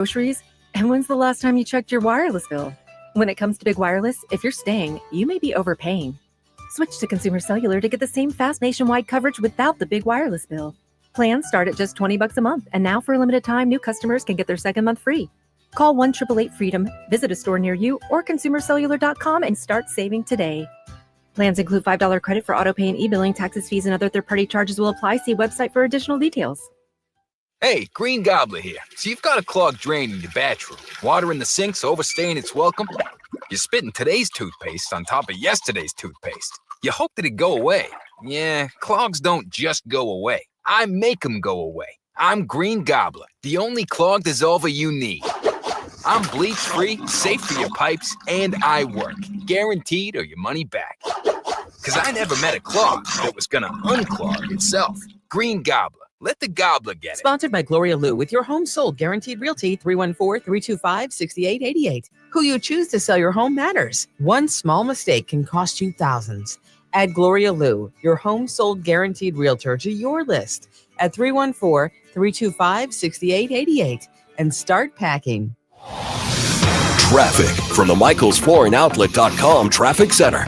groceries? And when's the last time you checked your wireless bill? When it comes to big wireless, if you're staying, you may be overpaying. Switch to Consumer Cellular to get the same fast nationwide coverage without the big wireless bill. Plans start at just $20 a month, and now for a limited time, new customers can get their second month free. Call 1-888-FREEDOM, visit a store near you, or consumercellular.com and start saving today. Plans include $5 credit for autopay and e-billing. Taxes, fees, and other third-party charges will apply. See website for additional details. Hey, Green Gobbler here. So you've got a clogged drain in your bathroom. Water in the sink's overstaying its welcome. You're spitting today's toothpaste on top of yesterday's toothpaste. You hope that it go away. Yeah, clogs don't just go away. I make them go away. I'm Green Gobbler, the only clog dissolver you need. I'm bleach-free, safe for your pipes, and I work. Guaranteed or your money back. Because I never met a clog that was going to unclog itself. Green Gobbler. Let the gobbler get it. Sponsored by Gloria Lou with your home sold guaranteed realty 314-325-6888. Who you choose to sell your home matters. One small mistake can cost you thousands. Add Gloria Lou, your home sold guaranteed realtor, to your list at 314-325-6888 and start packing. Traffic from the MichaelsFlooringOutlet.com Traffic Center.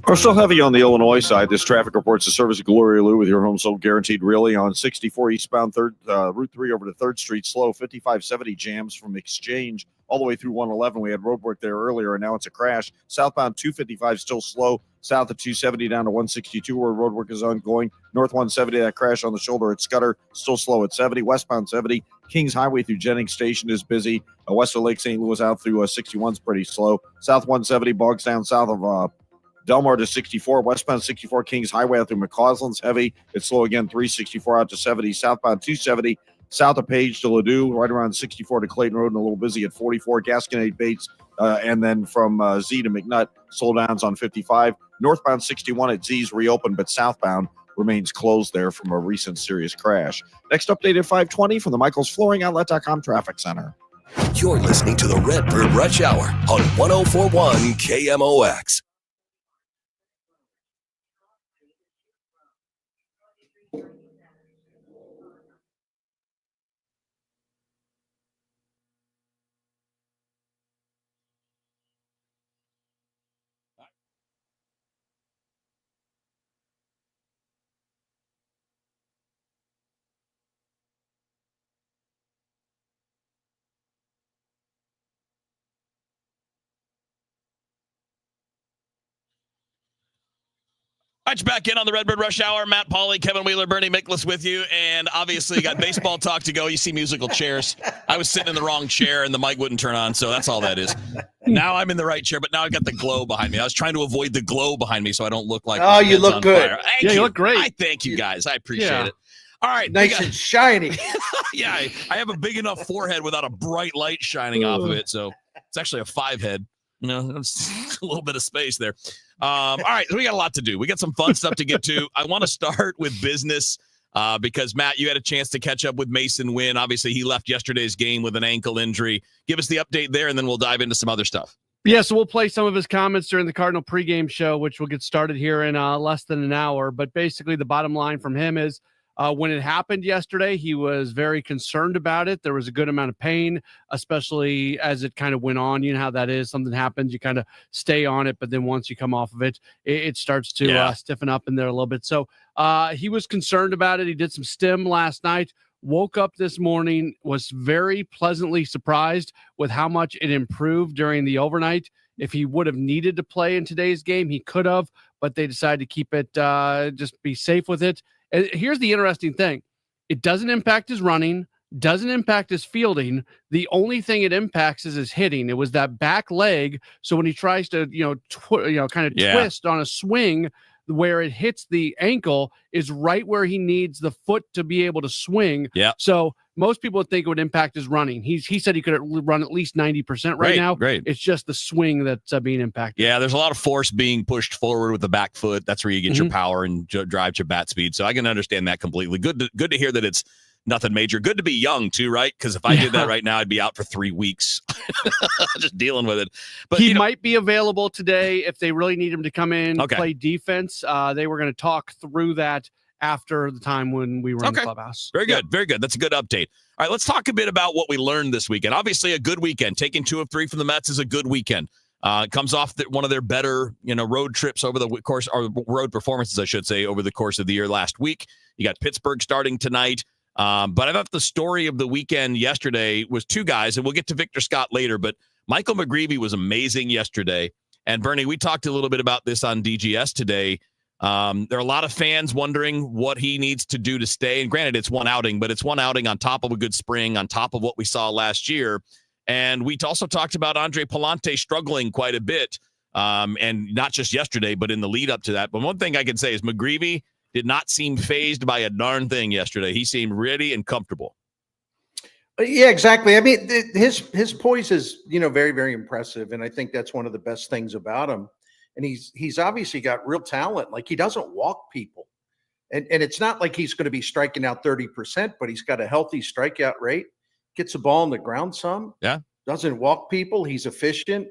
We're still heavy on the Illinois side. This traffic reports the service of Gloria Lou with your home sold guaranteed really on 64 eastbound Route 3 over to 3rd Street slow. 5570 jams from Exchange all the way through 111. We had road work there earlier, and now it's a crash. Southbound 255 still slow. South of 270 down to 162 where road work is ongoing. North 170, that crash on the shoulder at Scudder, still slow at 70. Westbound 70, Kings Highway through Jennings Station is busy. West of Lake St. Louis out through 61 is pretty slow. South 170 bogs down south of Delmar to 64, westbound 64 Kings Highway out through McCausland's heavy. It's slow again, 364 out to 70. Southbound 270, south of Page to Ladue, right around 64 to Clayton Road and a little busy at 44. Gasconade Bates, and then from Z to McNutt, slowdowns on 55. Northbound 61 at Z's reopened, but southbound remains closed there from a recent serious crash. Next update at 5:20 from the MichaelsFlooringOutlet.com Traffic Center. You're listening to the Redbird Rush Hour on 1041 KMOX. All right, back in on the Redbird Rush Hour. Matt, Pauley, Kevin Wheeler, Bernie Miklasz with you. And obviously, you got baseball talk to go. You see musical chairs. I was sitting in the wrong chair, and the mic wouldn't turn on, so that's all that is. Now I'm in the right chair, but now I've got the glow behind me. I was trying to avoid the glow behind me so I don't look like... Oh, you look good. Thank you. You look great. I thank you, guys. I appreciate it. All right. Nice and shiny. Yeah, I have a big enough forehead without a bright light shining off of it, so it's actually a 5-head. You know, it's a little bit of space there. All right, so we got a lot to do. We got some fun stuff to get to. I want to start with business because, Matt, you had a chance to catch up with Mason Wynn. Obviously, he left yesterday's game with an ankle injury. Give us the update there, and then we'll dive into some other stuff. Yeah, so we'll play some of his comments during the Cardinal pregame show, which will get started here in less than an hour. But basically, the bottom line from him is when it happened yesterday, he was very concerned about it. There was a good amount of pain, especially as it kind of went on. You know how that is. Something happens, you kind of stay on it, but then once you come off of it, it starts to stiffen up in there a little bit. So he was concerned about it. He did some stim last night, woke up this morning, was very pleasantly surprised with how much it improved during the overnight. If he would have needed to play in today's game, he could have, but they decided to keep it, just be safe with it. And here's the interesting thing. It doesn't impact his running, doesn't impact his fielding. The only thing it impacts is his hitting. It was that back leg. So when he tries to, twist on a swing, where it hits the ankle is right where he needs the foot to be able to swing. Yeah. So most people would think it would impact his running. He said he could run at least 90% right now. Great. It's just the swing that's being impacted. Yeah, there's a lot of force being pushed forward with the back foot. That's where you get your power and drive your bat speed. So I can understand that completely. Good to hear that it's nothing major. Good to be young too, right? Because if I did that right now, I'd be out for 3 weeks just dealing with it. But he might be available today if they really need him to come in, play defense. They were going to talk through that after the time when we were in the clubhouse. Very good. Very good. That's a good update. All right, let's talk a bit about what we learned this weekend. Obviously, a good weekend. Taking 2 of 3 from the Mets is a good weekend. It comes off one of their better, road trips over the course, or road performances, I should say, over the course of the year last week. You got Pittsburgh starting tonight. But I thought the story of the weekend yesterday was 2 guys, and we'll get to Victor Scott later, but Michael McGreevy was amazing yesterday. And Bernie, we talked a little bit about this on DGS today. There are a lot of fans wondering what he needs to do to stay. And granted, it's one outing, but it's one outing on top of a good spring, on top of what we saw last year. And we also talked about Andre Palante struggling quite a bit, and not just yesterday, but in the lead up to that. But one thing I can say is McGreevy did not seem fazed by a darn thing yesterday. He seemed ready and comfortable. Yeah, exactly. I mean, his poise is, very, very impressive. And I think that's one of the best things about him. And he's obviously got real talent. Like, he doesn't walk people. And it's not like he's going to be striking out 30%, but he's got a healthy strikeout rate. Gets the ball on the ground some. Yeah. Doesn't walk people. He's efficient.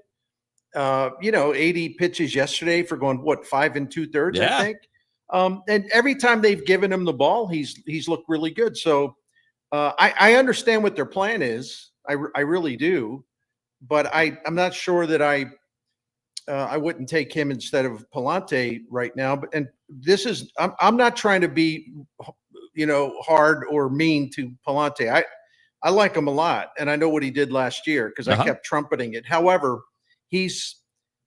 80 pitches yesterday for going, 5 2/3, I think. And every time they've given him the ball, he's looked really good. So I understand what their plan is. I really do. But I'm not sure that I wouldn't take him instead of Palante right now. And I'm not trying to be, hard or mean to Palante. I like him a lot, and I know what he did last year because I kept trumpeting it. However, he's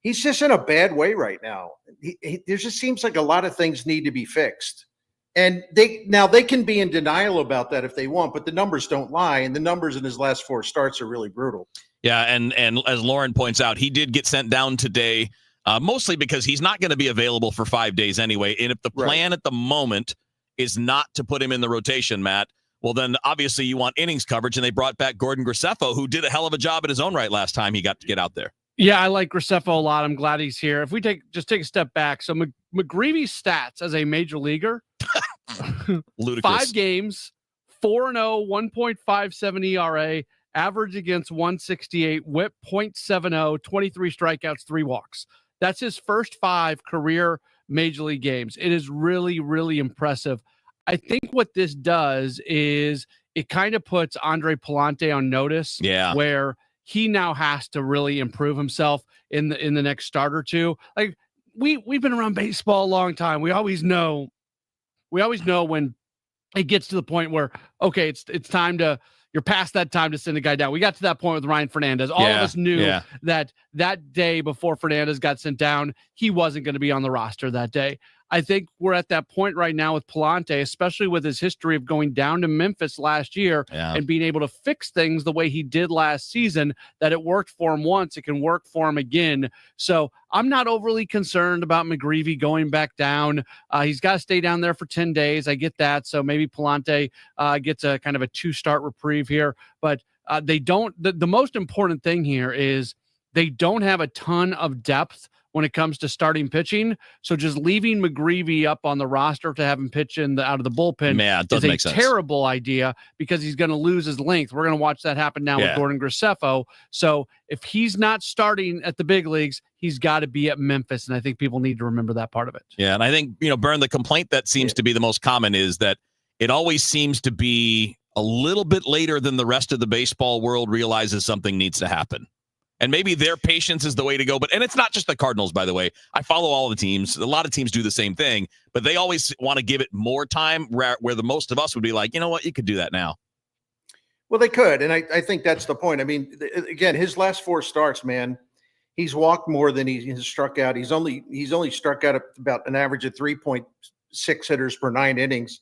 just in a bad way right now. There just seems like a lot of things need to be fixed, and they can be in denial about that if they want, but the numbers don't lie, and the numbers in his last 4 starts are really brutal. Yeah, and as Lauren points out, he did get sent down today, mostly because he's not going to be available for 5 days anyway. And if the plan at the moment is not to put him in the rotation, Matt, well, then obviously you want innings coverage, and they brought back Gordon Graceffo, who did a hell of a job in his own right last time he got to get out there. Yeah, I like Graceffo a lot. I'm glad he's here. If we take a step back, so McGreevy's stats as a major leaguer, ludicrous. 5 games, 4-0, 1.57 ERA, average against 168, whip .70, 23 strikeouts, 3 walks. That's his first 5 career major league games. It is really, really impressive. I think what this does is it kind of puts Andre Palante on notice, where he now has to really improve himself in the next start or two. Like, we've been around baseball a long time. We always know when it gets to the point where, okay, it's time to, you're past that time to send a guy down. We got to that point with Ryan Fernandez. All of us knew that day before Fernandez got sent down, he wasn't going to be on the roster that day. I think we're at that point right now with Palante, especially with his history of going down to Memphis last year and being able to fix things the way he did last season, that it worked for him once, it can work for him again. So I'm not overly concerned about McGreevy going back down. He's got to stay down there for 10 days. I get that. So maybe Palante gets a kind of a 2-start reprieve here, but they don't, the most important thing here is they don't have a ton of depth when it comes to starting pitching. So just leaving McGreevy up on the roster to have him pitch out of the bullpen is a terrible idea, because he's going to lose his length. We're going to watch that happen now with Gordon Graceffo. So if he's not starting at the big leagues, he's got to be at Memphis. And I think people need to remember that part of it. Yeah. And I think, Bern, the complaint that seems to be the most common is that it always seems to be a little bit later than the rest of the baseball world realizes something needs to happen. And maybe their patience is the way to go. And it's not just the Cardinals, by the way. I follow all the teams. A lot of teams do the same thing, but they always want to give it more time, where the most of us would be like, you know what, you could do that now. Well, they could. And I think that's the point. I mean, again, his last 4 starts, man, he's walked more than he has struck out. He's only struck out about an average of 3.6 hitters per 9 innings.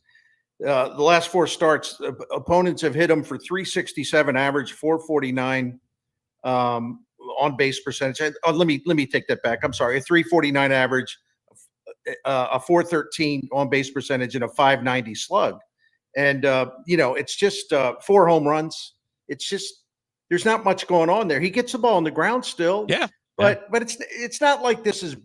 The last 4 starts, opponents have hit him for 367 average, 449 on base percentage. Let me take that back. I'm sorry. A 349 average, a 413 on base percentage, and a 590 slug. And it's just 4 home runs. It's just, there's not much going on there. He gets the ball on the ground still. Yeah. But it's not like this is,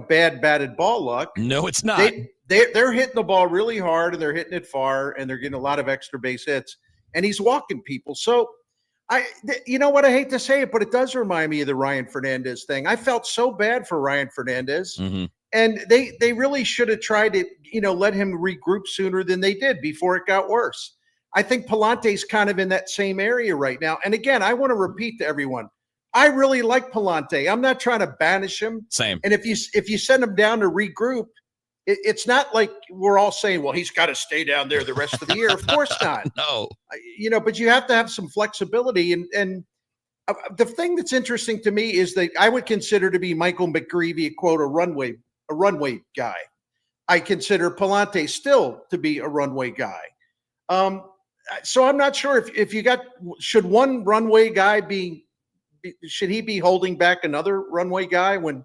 bad batted ball luck. No, it's not. They're hitting the ball really hard, and they're hitting it far, and they're getting a lot of extra base hits, and he's walking people. So you know what? I hate to say it, but it does remind me of the Ryan Fernandez thing. I felt so bad for Ryan Fernandez. Mm-hmm. And they really should have tried to, let him regroup sooner than they did before it got worse. I think Palante's kind of in that same area right now. And again, I want to repeat to everyone, I really like Palante. I'm not trying to banish him. Same. And if you send him down to regroup, it's not like we're all saying, well, he's got to stay down there the rest of the year. Of course not. No. But you have to have some flexibility. And the thing that's interesting to me is that I would consider to be Michael McGreevy, quote, a runway guy. I consider Palante still to be a runway guy. So I'm not sure if you should one runway guy should he be holding back another runway guy when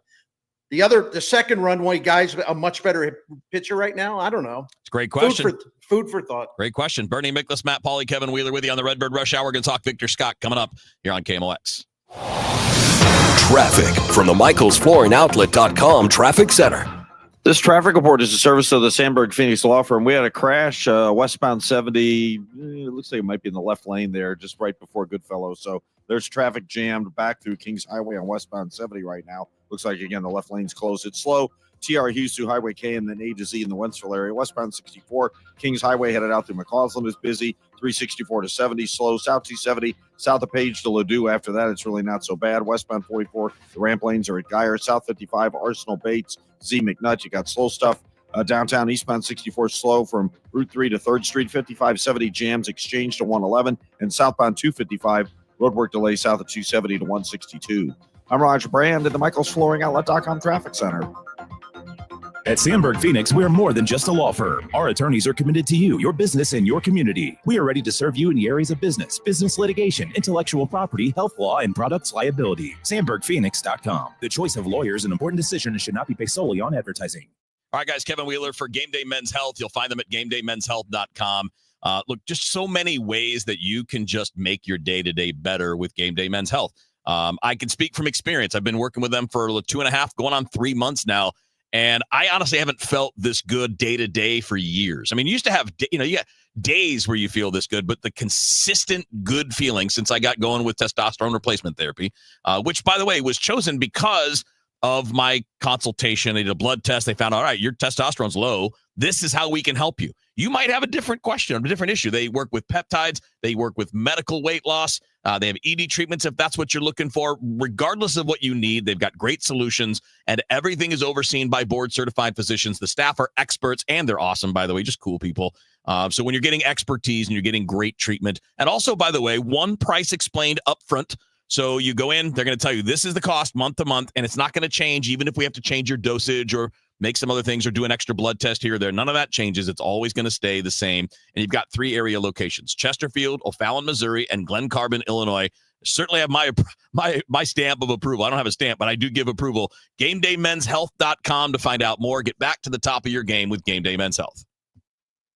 the second runway guy's a much better pitcher right now? I don't know. It's a great question. Food for thought. Great question. Bernie Miklasz, Matt Pauley, Kevin Wheeler with you on the Redbird Rush Hour. We're going to talk Victor Scott coming up here on KMOX. Traffic from the MichaelsFlooringOutlet.com Traffic Center. This traffic report is a service of the Sandberg Phoenix Law Firm. We had a crash westbound 70. It looks like it might be in the left lane there, just right before Goodfellow. So there's traffic jammed back through Kings Highway on westbound 70 right now. Looks like, again, the left lane's closed. It's slow. TR Hughes through Highway K and then A to Z in the Wentzville area. Westbound 64, Kings Highway headed out through McCausland is busy. 364 to 70, slow. South 270, south of Page to Ladue. After that, it's really not so bad. Westbound 44, the ramp lanes are at Geyer. South 55, Arsenal Bates, Z McNutt. You got slow stuff. Downtown eastbound 64 slow from Route 3 to 3rd Street. 5570 jams Exchange to 111. And southbound 255, roadwork delay south of 270 to 162. I'm Roger Brand at the MichaelsFlooringOutlet.com Traffic Center. At Sandberg Phoenix, we're more than just a law firm. Our attorneys are committed to you, your business, and your community. We are ready to serve you in the areas of business litigation, intellectual property, health law, and products liability. SandbergPhoenix.com. The choice of lawyers is an important decision and should not be based solely on advertising. All right, guys, Kevin Wheeler for Game Day Men's Health. You'll find them at GameDayMen'sHealth.com. Look, just so many ways that you can just make your day-to-day better with Game Day Men's Health. I can speak from experience. I've been working with them for 2.5, going on 3 months now. And I honestly haven't felt this good day to day for years. I mean, you used to have, you got days where you feel this good, but the consistent good feeling since I got going with testosterone replacement therapy, which, by the way, was chosen because of my consultation. They did a blood test. They found, all right, your testosterone's low. This is how we can help you. You might have a different question, a different issue. They work with peptides. They work with medical weight loss. They have ED treatments if that's what you're looking for. Regardless of what you need, they've got great solutions, and everything is overseen by board-certified physicians. The staff are experts, and they're awesome, by the way, just cool people. So when you're getting expertise and you're getting great treatment, and also, by the way, one price explained up front. So you go in, they're going to tell you this is the cost month to month, and it's not going to change even if we have to change your dosage or make some other things or do an extra blood test here or there. None of that changes. It's always going to stay the same. And you've got 3 area locations: Chesterfield, O'Fallon, Missouri, and Glen Carbon, Illinois. Certainly have my stamp of approval. I don't have a stamp, but I do give approval. GameDayMen'sHealth.com to find out more. Get back to the top of your game with Game Day Men's Health.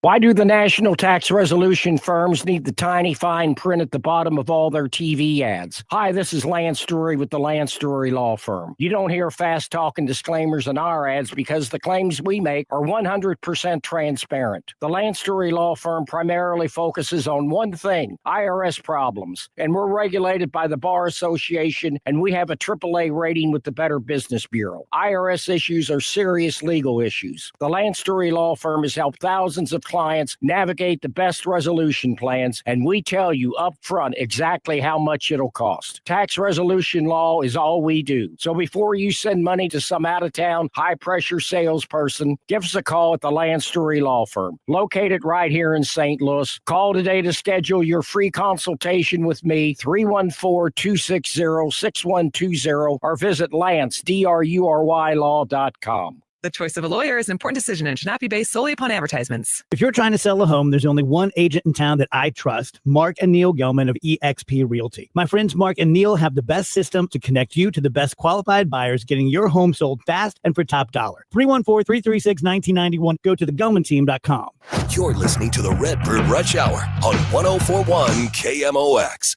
Why do the national tax resolution firms need the tiny fine print at the bottom of all their TV ads? Hi, this is Lance Story with the Lance Story Law Firm. You don't hear fast-talking disclaimers in our ads because the claims we make are 100% transparent. The Lance Story Law Firm primarily focuses on one thing: IRS problems. And we're regulated by the Bar Association, and we have a AAA rating with the Better Business Bureau. IRS issues are serious legal issues. The Lance Story Law Firm has helped thousands of clients navigate the best resolution plans, and we tell you up front exactly how much it'll cost. Tax resolution law is all we do. So before you send money to some out-of-town, high-pressure salesperson, give us a call at the Land Story Law Firm, located right here in St. Louis. Call today to schedule your free consultation with me, 314-260-6120, or visit lance.drurylaw.com. The choice of a lawyer is an important decision and should not be based solely upon advertisements. If you're trying to sell a home, there's only one agent in town that I trust, Mark and Neil Gelman of eXp Realty. My friends Mark and Neil have the best system to connect you to the best qualified buyers, getting your home sold fast and for top dollar. 314-336-1991. Go to thegelmanteam.com. You're listening to the Redbird Rush Hour on 1041 KMOX.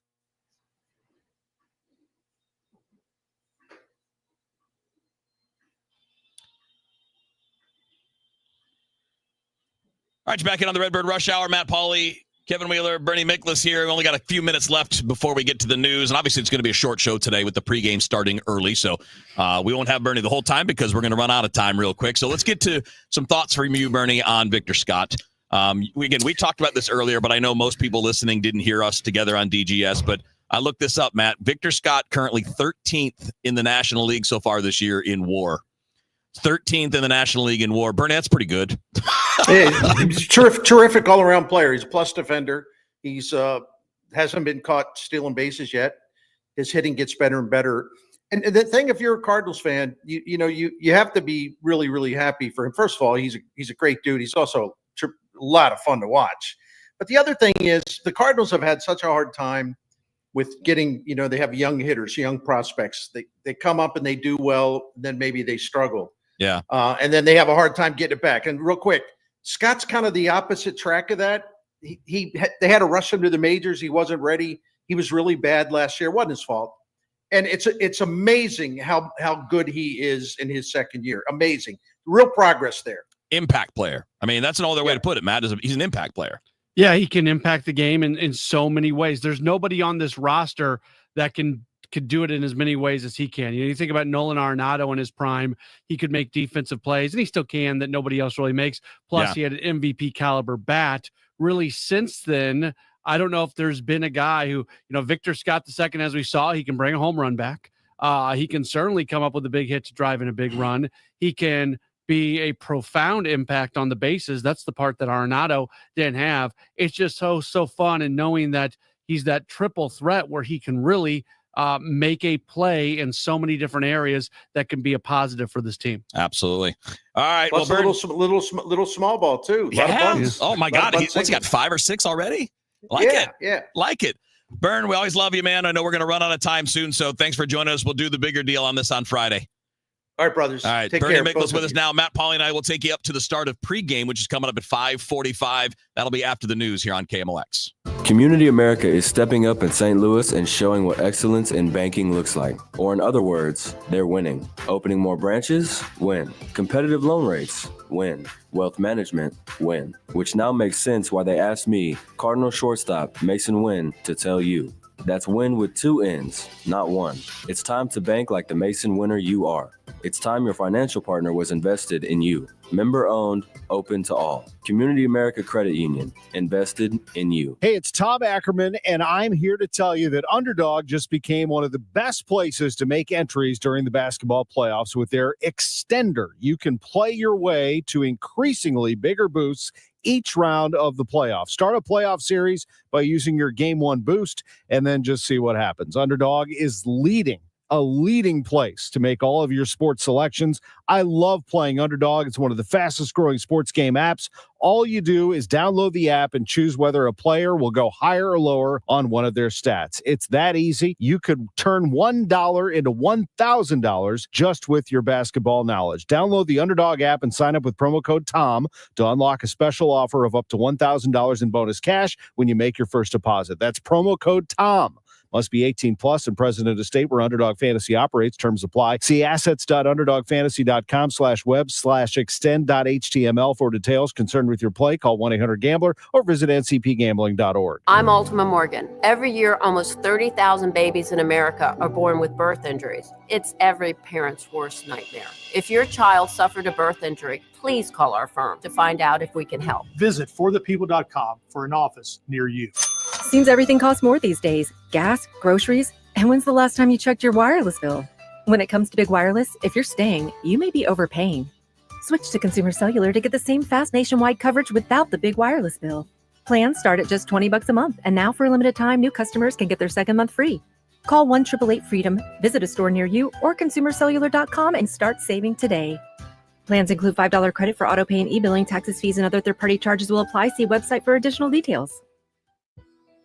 All right, you're back in on the Redbird Rush Hour. Matt Pauley, Kevin Wheeler, Bernie Miklasz here. We only got a few minutes left before we get to the news. And obviously, it's going to be a short show today with the pregame starting early. So we won't have Bernie the whole time because we're going to run out of time real quick. So let's get to some thoughts from you, Bernie, on Victor Scott. We talked about this earlier, but I know most people listening didn't hear us together on DGS. But I looked this up, Matt. Victor Scott currently 13th in the National League so far this year in WAR. 13th in the National League in WAR. Bernie, that's pretty good. He's terrific all-around player. He's a plus defender. He's hasn't been caught stealing bases yet. His hitting gets better and better. And the thing, if you're a Cardinals fan, you have to be really, really happy for him. First of all, he's a great dude. He's also a lot of fun to watch. But the other thing is the Cardinals have had such a hard time with getting, they have young hitters, young prospects. They come up and they do well, then maybe they struggle. Yeah. And then they have a hard time getting it back. And real quick, Scott's kind of the opposite track of that. They had to rush him to the majors. He wasn't ready. He was really bad last year. It wasn't his fault. And it's amazing how good he is in his second year. Amazing. Real progress there. Impact player. I mean, that's another way to put it, Matt. He's an impact player. Yeah, he can impact the game in so many ways. There's nobody on this roster that could do it in as many ways as he can. You think about Nolan Arenado in his prime, he could make defensive plays, and he still can that nobody else really makes. Plus, he had an MVP caliber bat. Really, since then, I don't know if there's been a guy who, Victor Scott II, as we saw, he can bring a home run back. He can certainly come up with a big hit to drive in a big run. He can be a profound impact on the bases. That's the part that Arenado didn't have. It's just so fun, and knowing that he's that triple threat where he can really make a play in so many different areas that can be a positive for this team. Absolutely. All right. Plus well, little small ball too. Yeah. Oh my God. What's he got? 5 or 6 already? Like it. Bern, we always love you, man. I know we're going to run out of time soon, so thanks for joining us. We'll do the bigger deal on this on Friday. All right, brothers. All right. Take Bernie care. Miklasz with us now. Matt, Pauley, and I will take you up to the start of pregame, which is coming up at 5:45. That'll be after the news here on KMOX. Community America is stepping up in St. Louis and showing what excellence in banking looks like. Or in other words, they're winning. Opening more branches? Win. Competitive loan rates? Win. Wealth management? Win. Which now makes sense why they asked me, Cardinal shortstop Mason Wynn, to tell you. That's win with 2 N's, not 1. It's time to bank like the Mason winner you are. It's time your financial partner was invested in you. Member owned, open to all. Community America Credit Union, invested in you. Hey, it's Tom Ackerman, and I'm here to tell you that Underdog just became one of the best places to make entries during the basketball playoffs with their extender. You can play your way to increasingly bigger boosts each round of the playoffs. Start a playoff series by using your Game 1 boost and then just see what happens. Underdog is a leading place to make all of your sports selections. I love playing Underdog. It's one of the fastest growing sports game apps. All you do is download the app and choose whether a player will go higher or lower on one of their stats. It's that easy. You could turn $1 into $1,000 just with your basketball knowledge. Download the Underdog app and sign up with promo code TOM to unlock a special offer of up to $1,000 in bonus cash when you make your first deposit. That's promo code TOM. Must be 18 plus and present in a state where Underdog Fantasy operates. Terms apply. See assets.underdogfantasy.com/web/extend.html for details. Concerned with your play, call 1-800-GAMBLER or visit ncpgambling.org. I'm Ultima Morgan. Every year, almost 30,000 babies in America are born with birth injuries. It's every parent's worst nightmare. If your child suffered a birth injury, please call our firm to find out if we can help. Visit forthepeople.com for an office near you. Seems everything costs more these days. Gas, groceries, and when's the last time you checked your wireless bill? When it comes to big wireless, if you're staying, you may be overpaying. Switch to Consumer Cellular to get the same fast nationwide coverage without the big wireless bill. Plans start at just $20 a month, and now for a limited time, new customers can get their second month free. Call 1-888-FREEDOM, visit a store near you, or consumercellular.com and start saving today. Plans include $5 credit for auto pay and e-billing. Taxes, fees, and other third-party charges will apply. See website for additional details.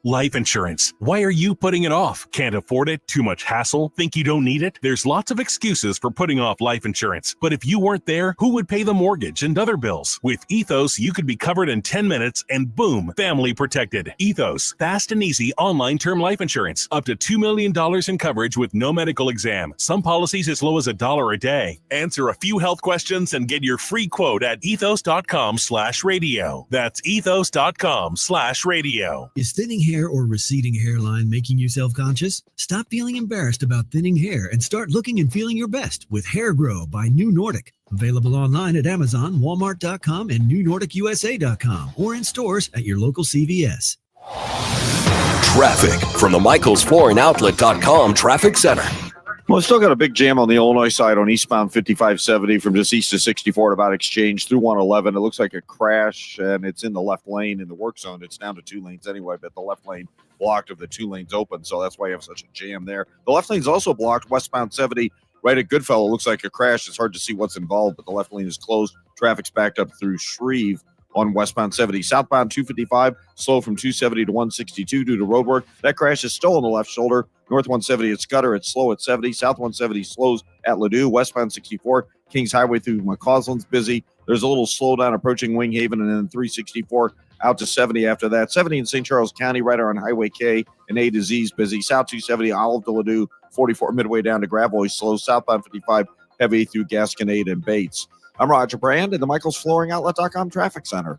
Life insurance. Why are you putting it off? Can't afford it? Too much hassle? Think you don't need it? There's lots of excuses for putting off life insurance. But if you weren't there, who would pay the mortgage and other bills? With Ethos, you could be covered in 10 minutes and boom, family protected. Ethos, fast and easy online term life insurance. Up to $2 million in coverage with no medical exam. Some policies as low as $1 a day. Answer a few health questions and get your free quote at ethos.com/radio. That's ethos.com/radio. Is thinning hair or receding hairline making you self-conscious? Stop feeling embarrassed about thinning hair and start looking and feeling your best with Hair Grow by New Nordic. Available online at Amazon, Walmart.com, and NewNordicUSA.com, or in stores at your local CVS. Traffic from the MichaelsFlooringOutlet.com Traffic Center. Well, we still got a big jam on the Illinois side on eastbound 5570 from just east of 64 at about Exchange through 111. It looks like a crash, and it's in the left lane in the work zone. It's down to 2 lanes anyway, but the left lane blocked of the 2 lanes open, so that's why you have such a jam there. The left lane's also blocked westbound 70 right at Goodfellow. It looks like a crash. It's hard to see what's involved, but the left lane is closed. Traffic's backed up through Shreve on westbound 70. Southbound 255, slow from 270 to 162 due to roadwork. That crash is still on the left shoulder. North 170 at Scudder, it's slow at 70. South 170 slows at Ladue. Westbound 64, Kings Highway through McCausland's busy. There's a little slowdown approaching Wing Haven, and then 364 out to 70 after that. 70 in St. Charles County, right on Highway K and A to Z is busy. South 270, Olive to Ladue, 44 midway down to Gravois slow. Southbound 55, heavy through Gasconade and Bates. I'm Roger Brand in the MichaelsFlooringOutlet.com Traffic Center.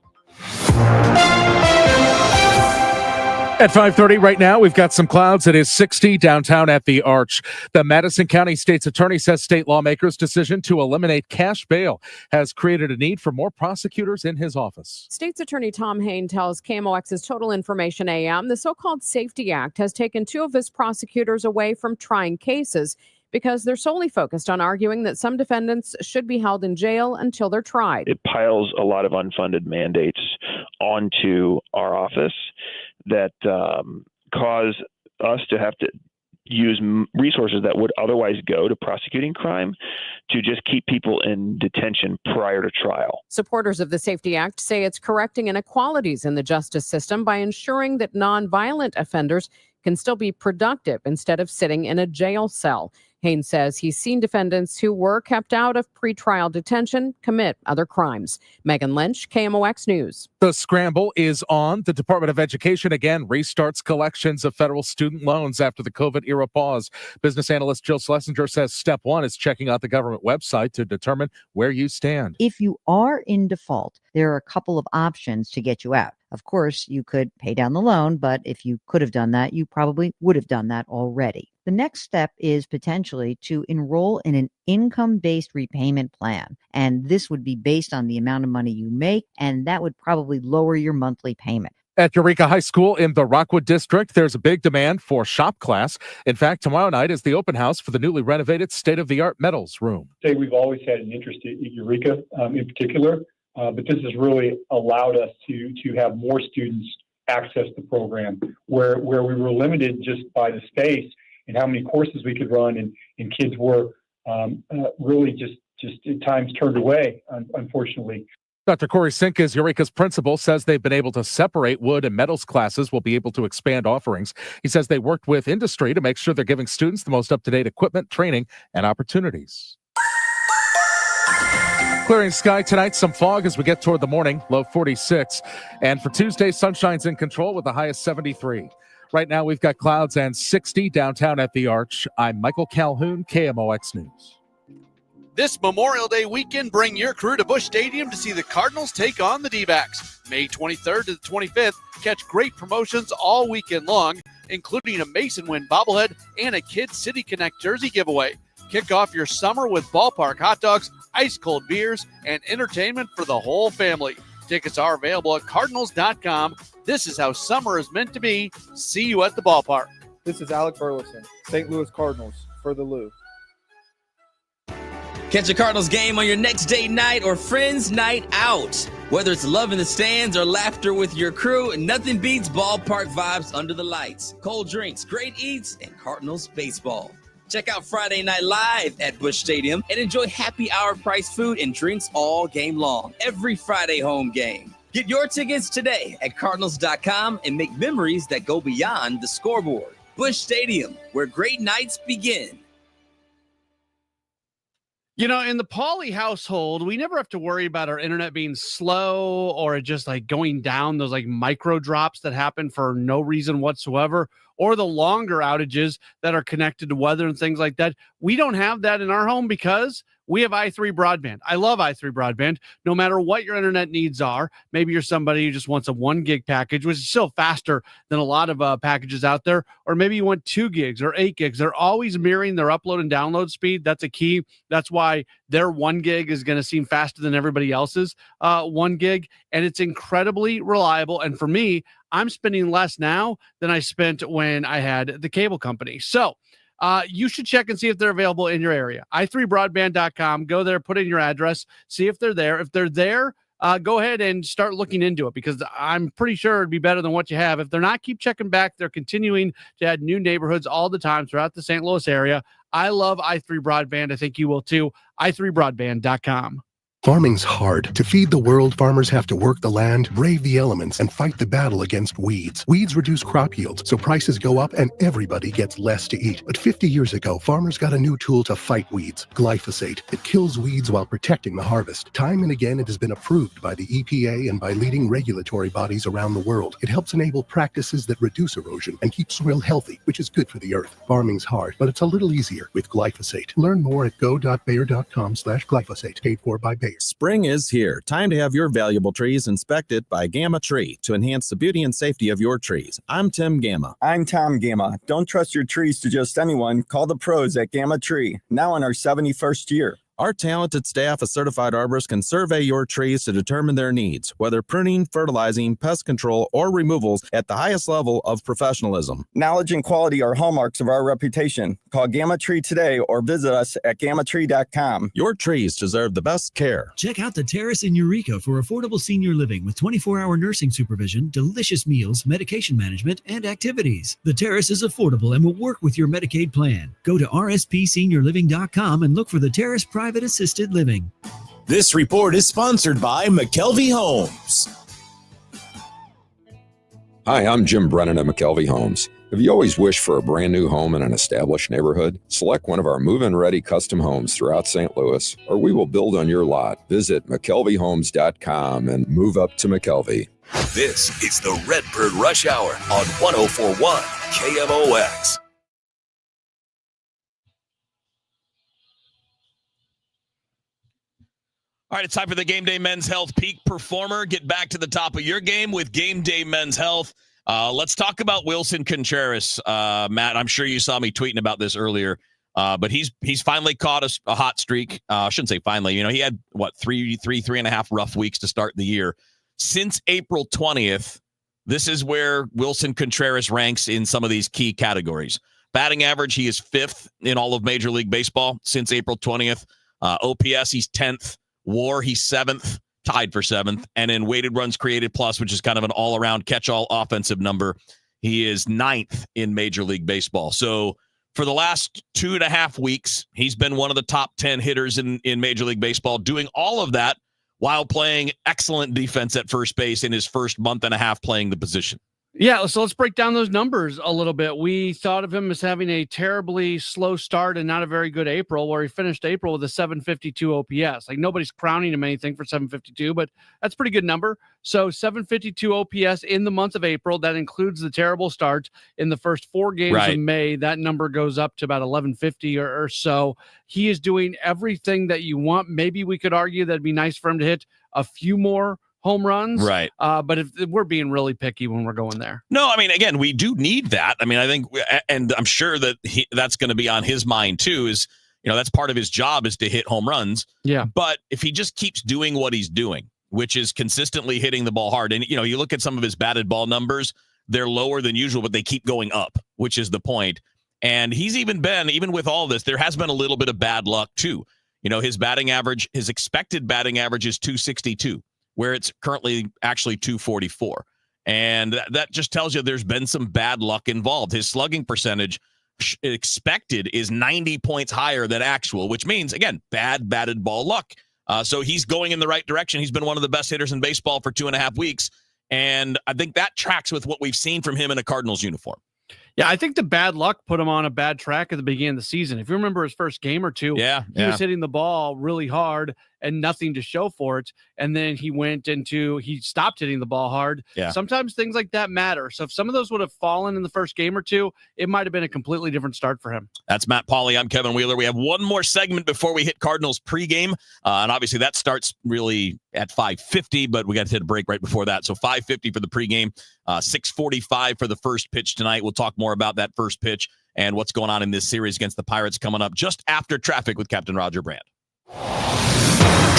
At 5:30 right now, we've got some clouds. It is 60 downtown at the Arch. The Madison County State's Attorney says state lawmakers' decision to eliminate cash bail has created a need for more prosecutors in his office. State's Attorney Tom Hain tells KMOX's Total Information AM the so-called Safety Act has taken 2 of his prosecutors away from trying cases because they're solely focused on arguing that some defendants should be held in jail until they're tried. It piles a lot of unfunded mandates onto our office that cause us to have to use resources that would otherwise go to prosecuting crime to just keep people in detention prior to trial. Supporters of the Safety Act say it's correcting inequalities in the justice system by ensuring that nonviolent offenders can still be productive instead of sitting in a jail cell. Hain says he's seen defendants who were kept out of pretrial detention commit other crimes. Megan Lynch, KMOX News. The scramble is on. The Department of Education again restarts collections of federal student loans after the COVID-era pause. Business analyst Jill Schlesinger says step 1 is checking out the government website to determine where you stand. If you are in default, there are a couple of options to get you out. Of course, you could pay down the loan, but if you could have done that, you probably would have done that already. The next step is potentially to enroll in an income-based repayment plan. And this would be based on the amount of money you make, and that would probably lower your monthly payment. At Eureka High School in the Rockwood District, there's a big demand for shop class. In fact, tomorrow night is the open house for the newly renovated state-of-the-art metals room. We've always had an interest in Eureka in particular, but this has really allowed us to have more students access the program where we were limited just by the space and how many courses we could run, and kids were really just at times turned away, unfortunately. Dr. Corey Sink is Eureka's principal, says they've been able to separate wood and metals classes, will be able to expand offerings. He says they worked with industry to make sure they're giving students the most up-to-date equipment, training, and opportunities. Clearing sky tonight, some fog as we get toward the morning, low 46. And for Tuesday, sunshine's in control with the high of 73. Right now, we've got clouds and 60 downtown at the Arch. I'm Michael Calhoun, KMOX News. This Memorial Day weekend, bring your crew to Busch Stadium to see the Cardinals take on the D-backs. May 23rd to the 25th, catch great promotions all weekend long, including a Mason Win bobblehead and a Kid City Connect jersey giveaway. Kick off your summer with ballpark hot dogs, ice-cold beers, and entertainment for the whole family. Tickets are available at Cardinals.com. This is how summer is meant to be. See you at the ballpark. This is Alec Burleson, St. Louis Cardinals, for the Lou. Catch a Cardinals game on your next date night or friends night out. Whether it's love in the stands or laughter with your crew, nothing beats ballpark vibes under the lights. Cold drinks, great eats, and Cardinals baseball. Check out Friday Night Live at Busch Stadium and enjoy happy hour price food and drinks all game long. Every Friday home game. Get your tickets today at Cardinals.com and make memories that go beyond the scoreboard. Busch Stadium, where great nights begin. You know, in the Pauley household, we never have to worry about our internet being slow or it just like going down, those like micro drops that happen for no reason whatsoever, or the longer outages that are connected to weather and things like that. We don't have that in our home because we have i3 broadband. I love i3 broadband. No matter what your internet needs are, maybe you're somebody who just wants a 1 gig package, which is still faster than a lot of packages out there, or maybe you want 2 gigs or 8 gigs. They're always mirroring their upload and download speed. That's a key. That's why their 1 gig is going to seem faster than everybody else's 1 gig, and it's incredibly reliable. And for me, I'm spending less now than I spent when I had the cable company. So you should check and see if they're available in your area. i3broadband.com. Go there, put in your address, see if they're there. If they're there, go ahead and start looking into it because I'm pretty sure it'd be better than what you have. If they're not, keep checking back. They're continuing to add new neighborhoods all the time throughout the St. Louis area. I love i3 Broadband. I think you will too. i3broadband.com. Farming's hard. To feed the world, farmers have to work the land, brave the elements, and fight the battle against weeds. Weeds reduce crop yields, so prices go up and everybody gets less to eat. But 50 years ago, farmers got a new tool to fight weeds, glyphosate. It kills weeds while protecting the harvest. Time and again, it has been approved by the EPA and by leading regulatory bodies around the world. It helps enable practices that reduce erosion and keep soil healthy, which is good for the earth. Farming's hard, but it's a little easier with glyphosate. Learn more at go.bayer.com/glyphosate, paid for by Bayer. Spring is here. Time to have your valuable trees inspected by Gamma Tree to enhance the beauty and safety of your trees. I'm Tim Gamma. I'm Tom Gamma. Don't trust your trees to just anyone. Call the pros at Gamma Tree, now in our 71st year. Our talented staff of certified arborists can survey your trees to determine their needs, whether pruning, fertilizing, pest control, or removals at the highest level of professionalism. Knowledge and quality are hallmarks of our reputation. Call Gamma Tree today or visit us at gammatree.com. Your trees deserve the best care. Check out the Terrace in Eureka for affordable senior living with 24-hour nursing supervision, delicious meals, medication management, and activities. The Terrace is affordable and will work with your Medicaid plan. Go to rspseniorliving.com and look for the Terrace Private Assisted Living. This report is sponsored by McKelvey Homes. Hi, I'm Jim Brennan at McKelvey Homes. Have you always wished for a brand new home in an established neighborhood? Select one of our move-in ready custom homes throughout St. Louis, or we will build on your lot. Visit McKelveyhomes.com and move up to McKelvey. This is the Redbird Rush Hour on 104.1 KMOX. All right, it's time for the Game Day Men's Health Peak Performer. Get back to the top of your game with Game Day Men's Health. Let's talk about Wilson Contreras. Matt, I'm sure you saw me tweeting about this earlier, but he's finally caught a hot streak. I shouldn't say finally. You know, he had, three and a half rough weeks to start the year. Since April 20th, this is where Wilson Contreras ranks in some of these key categories. Batting average, he is 5th in all of Major League Baseball since April 20th. OPS, he's 10th. WAR, he's 7th, tied for 7th. And in weighted runs created plus, which is kind of an all-around catch-all offensive number, he is 9th in Major League Baseball. So for the last 2.5 weeks, he's been one of the top 10 hitters in Major League Baseball, doing all of that while playing excellent defense at first base in his first month and a half playing the position. Yeah, so let's break down those numbers a little bit. We thought of him as having a terribly slow start and not a very good April, where he finished April with a 752 OPS. Like, nobody's crowning him anything for 752, but that's a pretty good number. So 752 OPS in the month of April. That includes the terrible start in the first 4 games of May. That number goes up to about 1150 or so. He is doing everything that you want. Maybe we could argue that'd be nice for him to hit a few more home runs. Right. But if we're being really picky when we're going there. No, I mean, again, we do need that. I mean, I think, and I'm sure that that's going to be on his mind too, is, you know, that's part of his job is to hit home runs. Yeah. But if he just keeps doing what he's doing, which is consistently hitting the ball hard, and, you know, you look at some of his batted ball numbers, they're lower than usual, but they keep going up, which is the point. And he's even with all this, there has been a little bit of bad luck too. You know, his batting average, his expected batting average is 262. Where it's currently actually 244. And that just tells you there's been some bad luck involved. His slugging percentage expected is 90 points higher than actual, which means, again, bad batted ball luck. So he's going in the right direction. He's been one of the best hitters in baseball for 2.5 weeks. And I think that tracks with what we've seen from him in a Cardinals uniform. Yeah, I think the bad luck put him on a bad track at the beginning of the season. If you remember his first game or two, he was hitting the ball really hard and nothing to show for it. And then he stopped hitting the ball hard. Yeah. Sometimes things like that matter. So if some of those would have fallen in the first game or two, it might have been a completely different start for him. That's Matt Pauley. I'm Kevin Wheeler. We have one more segment before we hit Cardinals pregame. And obviously that starts really at 5:50, but we got to hit a break right before that. So 5:50 for the pregame, 6:45 for the first pitch tonight. We'll talk more about that first pitch and what's going on in this series against the Pirates coming up just after traffic with Captain Roger Brand.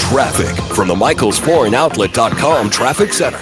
Traffic from the MichaelsFlooringOutlet.com Traffic Center.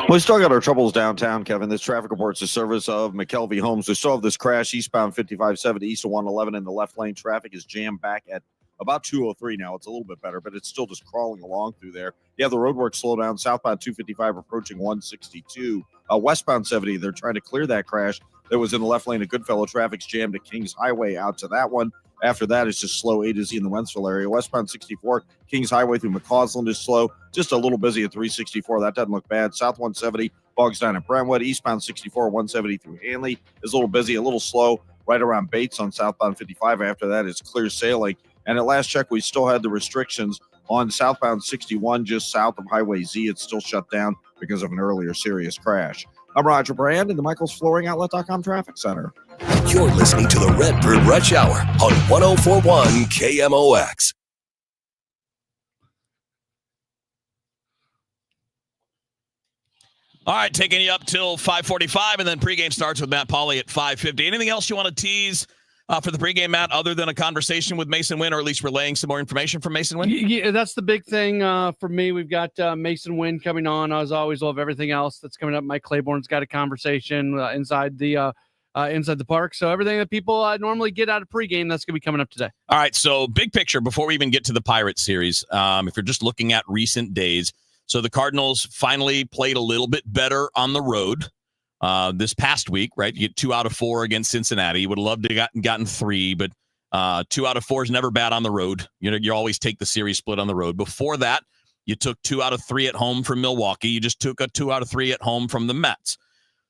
We still got our troubles downtown, Kevin. This traffic report's a service of McKelvey Homes. We still have this crash eastbound 5570 east of 111 in the left lane. Traffic is jammed back at about 203 now. It's a little bit better, but it's still just crawling along through there. Yeah, the roadwork slow down. Southbound 255 approaching 162. Westbound 70, they're trying to clear that crash that was in the left lane of Goodfellow. Traffic's jammed to Kings Highway out to that one. After that, it's just slow A to Z in the Wentzville area. Westbound 64, Kings Highway through McCausland is slow. Just a little busy at 364. That doesn't look bad. South 170 bogs down at Brentwood. Eastbound 64, 170 through Hanley is a little busy, a little slow right around Bates on southbound 55. After that, it's clear sailing. And at last check, we still had the restrictions on southbound 61 just south of Highway Z. It's still shut down because of an earlier serious crash. I'm Roger Brand in the MichaelsFlooringOutlet.com Traffic Center. You're listening to the Redbird Rush Hour on 1041 KMOX. All right, taking you up till 5:45, and then pregame starts with Matt Pauley at 5:50. Anything else you want to tease for the pregame, Matt, other than a conversation with Mason Wynn, or at least relaying some more information from Mason Wynn? Yeah, that's the big thing for me. We've got Mason Wynn coming on. As always, love everything else that's coming up. Mike Claiborne's got a conversation inside the park. So everything that people normally get out of pregame, that's going to be coming up today. All right, so big picture before we even get to the Pirates series, if you're just looking at recent days, so the Cardinals finally played a little bit better on the road this past week, right? You get 2 out of 4 against Cincinnati. You would have loved to have gotten 3, but 2 out of 4 is never bad on the road. You always take the series split on the road. Before that, you took 2 out of 3 at home from Milwaukee. You just took a 2 out of 3 at home from the Mets.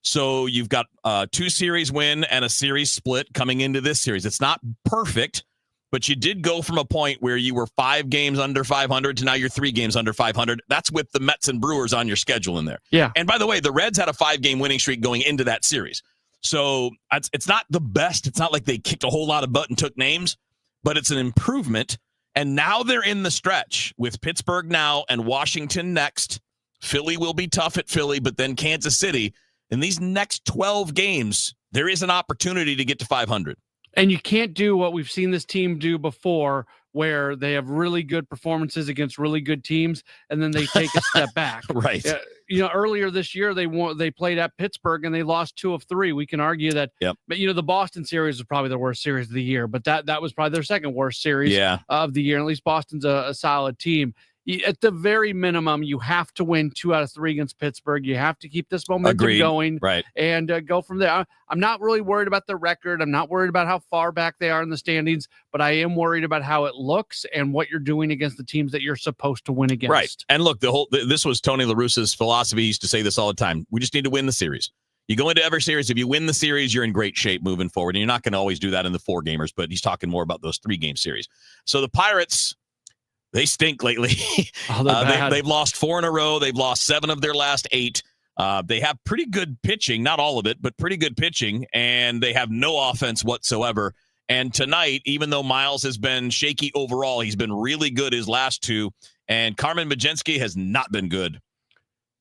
So you've got 2 series win and a series split coming into this series. It's not perfect, but you did go from a point where you were 5 games under 500 to now you're 3 games under 500. That's with the Mets and Brewers on your schedule in there. Yeah. And by the way, the Reds had a 5-game winning streak going into that series. So it's not the best. It's not like they kicked a whole lot of butt and took names, but it's an improvement. And now they're in the stretch with Pittsburgh now and Washington next. Philly will be tough at Philly, but then Kansas City. In these next 12 games, there is an opportunity to get to 500. And you can't do what we've seen this team do before, where they have really good performances against really good teams, and then they take a step back. Right. Earlier this year, they played at Pittsburgh, and they lost 2 of 3. We can argue that. Yep. But, the Boston series was probably the worst series of the year, but that was probably their second worst series of the year. And at least Boston's a solid team. At the very minimum, you have to win 2 out of 3 against Pittsburgh. You have to keep this momentum going, right? And go from there. I'm not really worried about the record. I'm not worried about how far back they are in the standings, but I am worried about how it looks and what you're doing against the teams that you're supposed to win against. Right. And look, this was Tony La Russa's philosophy. He used to say this all the time. We just need to win the series. You go into every series. If you win the series, you're in great shape moving forward. And you're not going to always do that in the 4-gamers, but he's talking more about those 3-game series. So the Pirates, they stink lately. They've lost 4 in a row. They've lost 7 of their last 8. They have pretty good pitching, not all of it, but pretty good pitching, and they have no offense whatsoever. And tonight, even though Miles has been shaky overall, he's been really good his last 2, and Carmen Mlodzinski has not been good.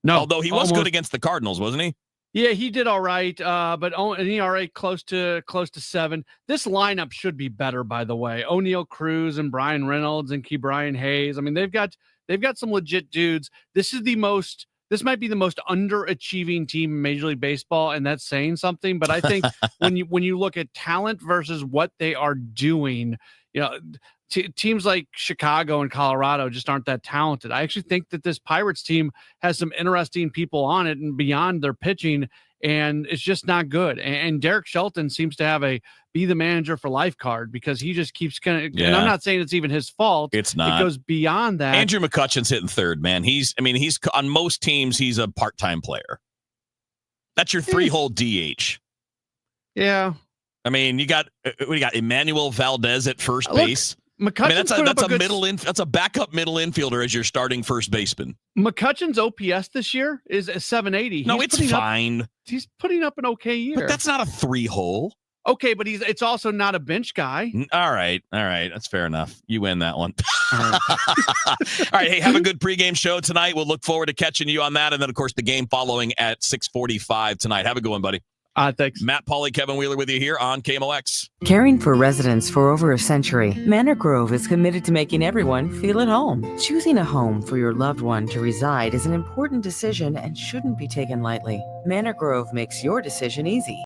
No, although he was good against the Cardinals, wasn't he? Yeah, he did all right, but an ERA close to 7. This lineup should be better, by the way. O'Neal Cruz and Brian Reynolds and Ke'Bryan Hayes. I mean, they've got some legit dudes. This might be the most underachieving team in Major League Baseball, and that's saying something. But I think when you look at talent versus what they are doing, teams like Chicago and Colorado just aren't that talented. I actually think that this Pirates team has some interesting people on it and beyond their pitching. and it's just not good. And Derek Shelton seems to have a be the manager for life card because he just keeps kind of, and I'm not saying it's even his fault. It's not. It goes beyond that. Andrew McCutcheon's hitting third, man. He's on most teams, he's a part-time player. That's your 3-hole DH. Yeah. I mean, you got Emmanuel Valdez at first base. McCutcheon's that's a backup middle infielder as your starting first baseman. McCutcheon's OPS this year is a 780. No, it's fine. He's putting up an okay year. But that's not a 3-hole. Okay, but it's also not a bench guy. All right. That's fair enough. You win that one. All right. Hey, have a good pregame show tonight. We'll look forward to catching you on that. And then, of course, the game following at 6:45 tonight. Have a good one, buddy. Thanks. Matt, Pauley, Kevin Wheeler with you here on KMOX. Caring for residents for over a century, Manor Grove is committed to making everyone feel at home. Choosing a home for your loved one to reside is an important decision and shouldn't be taken lightly. Manor Grove makes your decision easy.